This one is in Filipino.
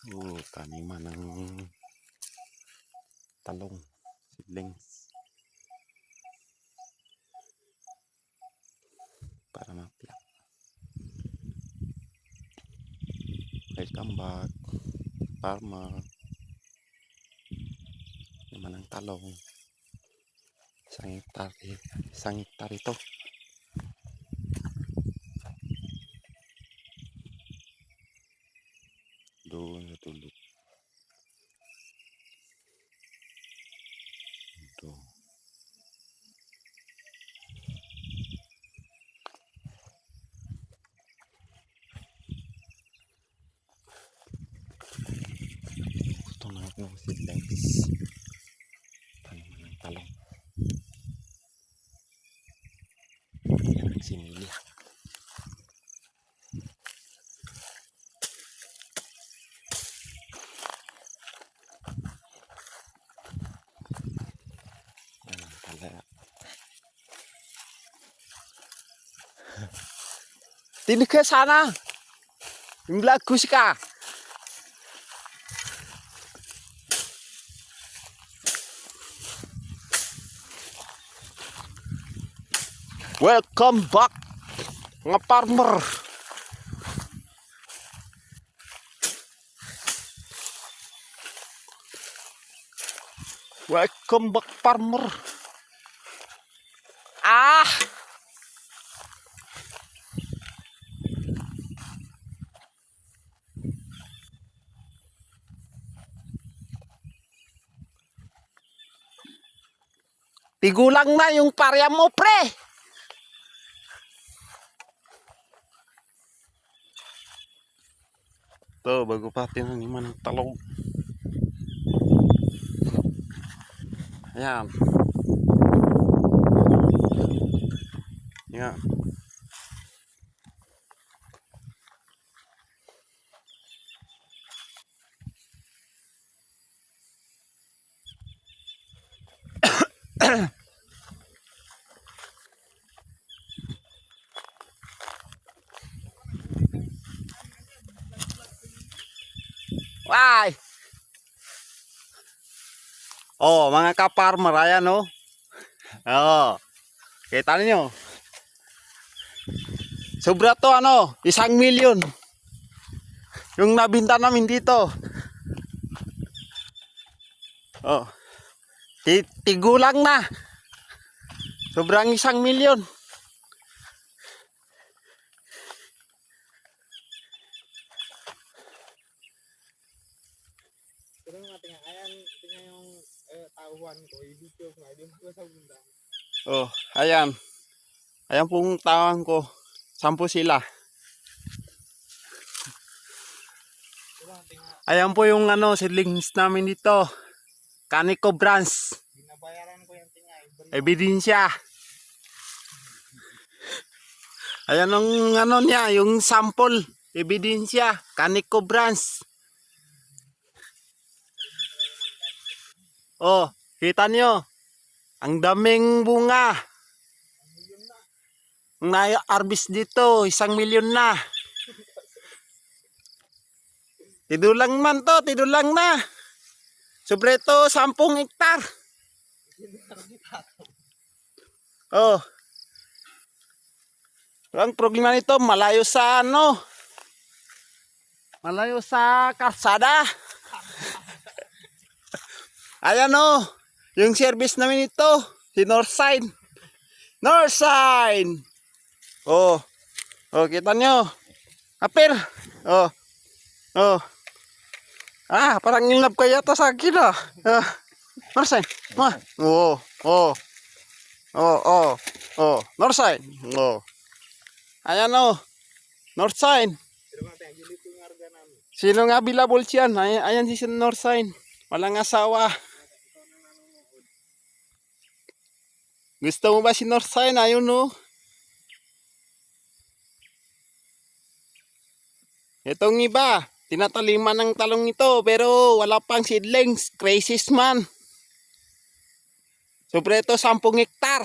Taniman ng talong, seedlings. Para mapiyak. Welcome back, farmer. Naman ang talong. Isang hektar ito. Doon natulog. Ito. Ito na yung seedlings. Taniman ng talong. Yan ang similya. Tinig ka sana. Yung lagus ka. Welcome back, mga farmer. Welcome back, farmer. Tigulang na yung parya mo, pre. Ito, bago pa tinaniman ng talong. Ayan. Ayan. Why? Oh, mga ka-farmer, ayan oh. Oh. Kita niyo. Sobra to ano, 1 milyon. Yung nabinta namin dito. Oh. Tigulang na. Sobrang 1 milyon. Pero natin nga, ayan, tingnan yung tauhan ko, i-video ko, hindi mo sa bunda. Oh, ayan. Ayan pong tawang ko. 10 sila. Ayan po yung ano, seedlings namin dito. Kaniko branch. Binabayaran ko yung tinga. Ebidensya. Ayan ang ano niya, yung sample. Ebidensya. Kaniko branch. Oh, kita nyo. Ang daming bunga. Ang na-harvest dito, 1 milyon na. Tidulang man to, tidulang na. Sobreto 10 hektar. Oh. Ang problema nito, malayo sa ano? Malayo sa kalsada. Ayan oh, yung service namin ito, si Northside. Northside. Oh. Oh, kita nyo. Apir. Oh. Oh. Parang in love kaya to sa akin ah. Northside. Oh. Oh. Oh, oh. Oh, Northside. Oh. Ayan oh. Northside. Sino nga available siyan? Ayan si Northside. Walang asawa. Gusto mo ba si Northside? Ayun no. Itong iba, tinataliman ng talong ito pero wala pang seedlings. Crisis man. Sobre ito 10 hektar.